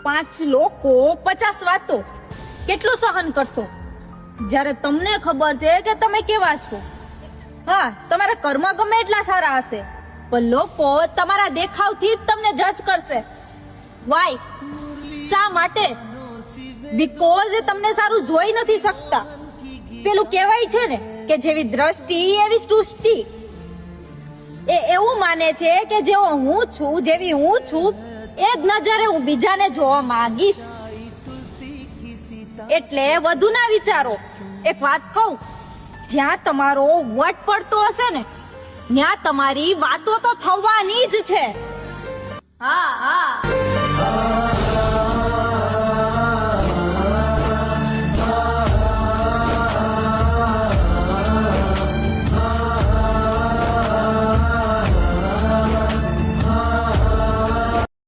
5 લોકો 50 વાતો કેટલું સહન કરશો? જ્યારે તમને ખબર છે કે તમે કેવા છો. હા, તમારા કર્મ ગમે એટલા સારા હશે, પણ લોકો તમારા દેખાવથી જ તમને જજ કરશે. વાય? શા માટે? બીકોઝ એ તમને સારું જોઈ નથી શકતા. પેલું કહેવાય છે ને કે જેવી દ્રષ્ટિ એવી સૃષ્ટિ. એ એવું માને છે કે જેવો હું છું, જેવી હું છું, એ જ નજરે હું બીજાને જોવા માંગીશ. એટલે વધુ ના વિચારો. એક વાત કહું, જ્યાં તમારો વટ પડતો હશે ને, ત્યાં તમારી વાતો તો થવાની જ છે. હા,